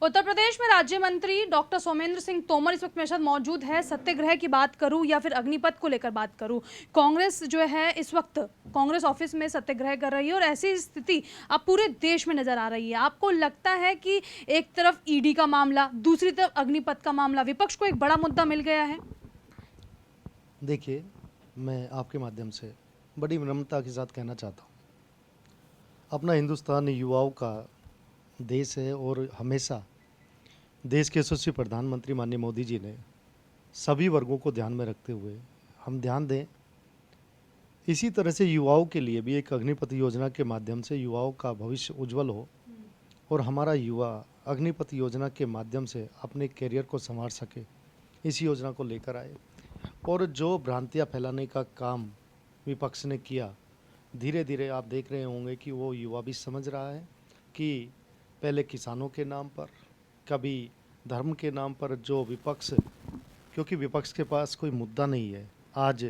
उत्तर प्रदेश में राज्य मंत्री डॉक्टर सोमेंद्र सिंह तोमर इस वक्त मेरे साथ मौजूद है। सत्याग्रह की बात करूं या फिर अग्निपथ को लेकर बात करूं, कांग्रेस जो है इस वक्त कांग्रेस ऑफिस में सत्याग्रह कर रही है और ऐसी स्थिति अब पूरे देश में नजर आ रही है। आपको लगता है कि एक तरफ ईडी का मामला, दूसरी तरफ अग्निपथ का मामला, विपक्ष को एक बड़ा मुद्दा मिल गया है? देखिए, मैं आपके माध्यम से बड़ी विनम्रता के साथ कहना चाहता हूँ, अपना हिंदुस्तान युवाओं का देश है और हमेशा देश के यशस्वी प्रधानमंत्री माननीय मोदी जी ने सभी वर्गों को ध्यान में रखते हुए हम ध्यान दें, इसी तरह से युवाओं के लिए भी एक अग्निपथ योजना के माध्यम से युवाओं का भविष्य उज्जवल हो और हमारा युवा अग्निपथ योजना के माध्यम से अपने करियर को संवार सके, इस योजना को लेकर आए। और जो भ्रांतियां फैलाने का काम विपक्ष ने किया, धीरे धीरे आप देख रहे होंगे कि वो युवा भी समझ रहा है कि पहले किसानों के नाम पर, कभी धर्म के नाम पर जो विपक्ष, क्योंकि विपक्ष के पास कोई मुद्दा नहीं है। आज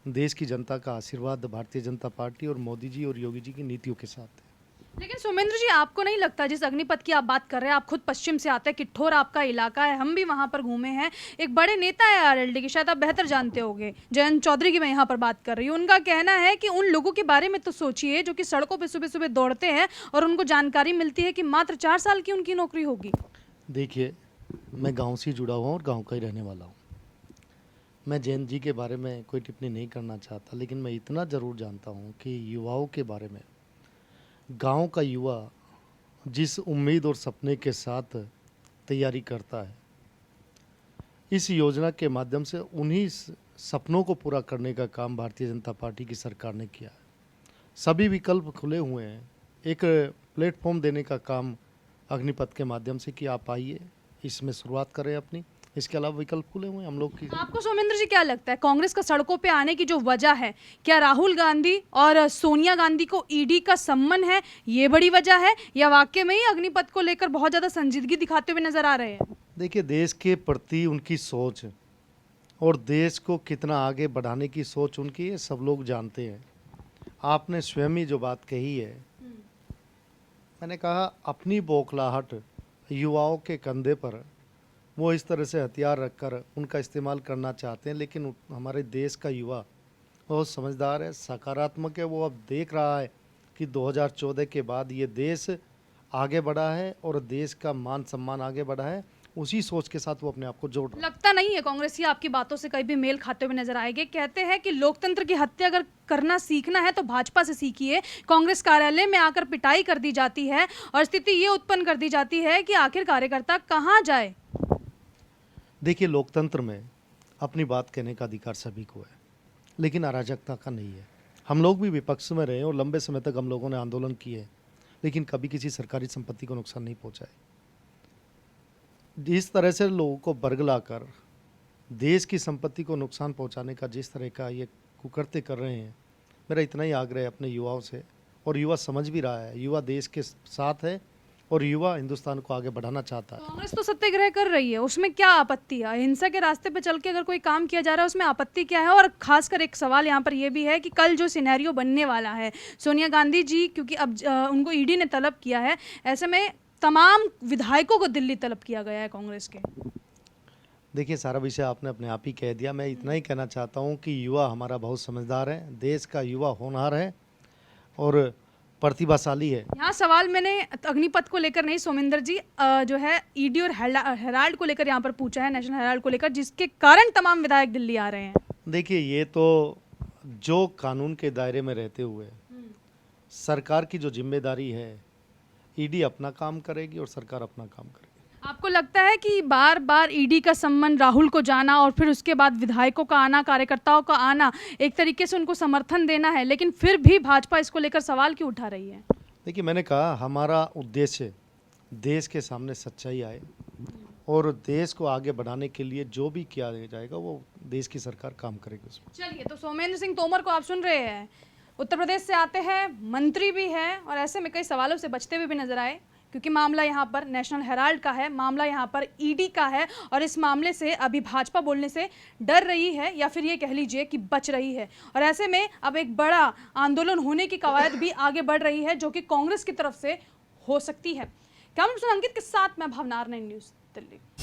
देश की जनता का आशीर्वाद भारतीय जनता पार्टी और मोदी जी और योगी जी की नीतियों के साथ है। लेकिन सोमेंद्र जी, आपको नहीं लगता जिस अग्निपथ की आप बात कर रहे हैं, आप खुद पश्चिम से आते हैं, किठौर आपका इलाका है, हम भी वहां पर घूमे हैं। एक बड़े नेता है आरएलडी के, शायद आप बेहतर जानते होंगे, जयंत चौधरी की मैं यहाँ पर बात कर रही हूँ। उनका कहना है कि उन लोगों के बारे में तो सोचिए जो कि सड़कों पर सुबह सुबह दौड़ते हैं और उनको जानकारी मिलती है कि मात्र 4 साल की उनकी नौकरी होगी। देखिए, मैं गांव से जुड़ा हुआ और गांव का ही रहने वाला हूं। मैं जयंत जी के बारे में कोई टिप्पणी नहीं करना चाहता, लेकिन मैं इतना ज़रूर जानता हूं कि युवाओं के बारे में, गांव का युवा जिस उम्मीद और सपने के साथ तैयारी करता है, इस योजना के माध्यम से उन्हीं सपनों को पूरा करने का काम भारतीय जनता पार्टी की सरकार ने किया है। सभी विकल्प खुले हुए हैं। एक प्लेटफॉर्म देने का काम अग्निपथ के माध्यम से कि आप आइए, इसमें शुरुआत करें अपनी। इसके अलावा विकल्प खुले हुए हैं हम लोग की। आपको सोमेंद्र जी क्या लगता है, कांग्रेस का सड़कों पे आने की जो वजह है, क्या राहुल गांधी और सोनिया गांधी को ईडी का सम्मान है, ये बड़ी वजह है, या वाकई में ही अग्निपथ को लेकर बहुत ज्यादा संजीदगी दिखाते हुए नजर आ रहे हैं? देखिए, देश के प्रति उनकी सोच और देश को कितना आगे बढ़ाने की सोच उनकी है, सब लोग जानते हैं। आपने स्वयं ही जो बात कही है, मैंने कहा अपनी बौखलाहट युवाओं के कंधे पर वो इस तरह से हथियार रखकर उनका इस्तेमाल करना चाहते हैं, लेकिन हमारे देश का युवा बहुत समझदार है, सकारात्मक है। वो अब देख रहा है कि 2014 के बाद ये देश आगे बढ़ा है और देश का मान सम्मान आगे बढ़ा है। उसी सोच के साथ वो अपने आप को जोड़ रहा है। लगता नहीं है कांग्रेस ही आपकी बातों से कहीं भी मेल खाते हुए नजर आएंगे। कहते हैं कि लोकतंत्र की हत्या अगर करना सीखना है तो भाजपा से सीखिए। कांग्रेस कार्यालय में आकर पिटाई कर दी जाती है और स्थिति ये उत्पन्न कर दी जाती है कि आखिर कार्यकर्ता कहाँ जाए। देखिए, लोकतंत्र में अपनी बात कहने का अधिकार सभी को है, लेकिन अराजकता का नहीं है। हम लोग भी विपक्ष में रहे और लंबे समय तक हम लोगों ने आंदोलन किए, लेकिन कभी किसी सरकारी संपत्ति को नुकसान नहीं पहुंचाए। जिस तरह से लोगों को बरगलाकर देश की संपत्ति को नुकसान पहुंचाने का जिस तरह का ये कुकर्ते कर रहे हैं, मेरा इतना ही आग्रह है अपने युवाओं से, और युवा समझ भी रहा है, युवा देश के साथ है और युवा हिंदुस्तान को आगे बढ़ाना चाहता है। कांग्रेस तो सत्याग्रह कर रही है, उसमें क्या आपत्ति है? अहिंसा के रास्ते पे चल के अगर कोई काम किया जा रहा है उसमें आपत्ति क्या है? और खासकर एक सवाल यहाँ पर यह भी है कि कल जो सिनेरियो बनने वाला है, सोनिया गांधी जी, क्योंकि अब उनको ईडी ने तलब किया है, ऐसे में तमाम विधायकों को दिल्ली तलब किया गया है कांग्रेस के। देखिए, सारा विषय आपने अपने आप ही कह दिया। मैं इतना ही कहना चाहता हूँ कि युवा हमारा बहुत समझदार है, देश का युवा होनहार है और प्रतिभाशाली है। यहाँ सवाल मैंने अग्निपथ को लेकर नहीं सोमेंद्र जी, जो है ईडी और हेराल्ड को लेकर यहाँ पर पूछा है, नेशनल हेराल्ड को लेकर, जिसके कारण तमाम विधायक दिल्ली आ रहे हैं। देखिए, ये तो जो कानून के दायरे में रहते हुए सरकार की जो जिम्मेदारी है, ईडी अपना काम करेगी और सरकार अपना काम करेगी। आपको लगता है कि बार बार ईडी का सम्मान, राहुल को जाना और फिर उसके बाद विधायकों का आना, कार्यकर्ताओं का आना, एक तरीके से उनको समर्थन देना है, लेकिन फिर भी भाजपा इसको लेकर सवाल क्यों उठा रही है? देखिए, मैंने कहा हमारा उद्देश्य देश के सामने सच्चाई आए और देश को आगे बढ़ाने के लिए जो भी किया जाएगा वो देश की सरकार काम करेगी उसमें। चलिए, तो सोमेंद्र सिंह तोमर को आप सुन रहे हैं, उत्तर प्रदेश से आते हैं, मंत्री भी हैं और ऐसे में कई सवालों से बचते हुए भी नजर आए, क्योंकि मामला यहाँ पर नेशनल हेराल्ड का है, मामला यहाँ पर ईडी का है और इस मामले से अभी भाजपा बोलने से डर रही है या फिर ये कह लीजिए कि बच रही है। और ऐसे में अब एक बड़ा आंदोलन होने की कवायद भी आगे बढ़ रही है जो कि कांग्रेस की तरफ से हो सकती है। कैमरा पर्सन अंकित के साथ मैं भावनार, 9 न्यूज दिल्ली।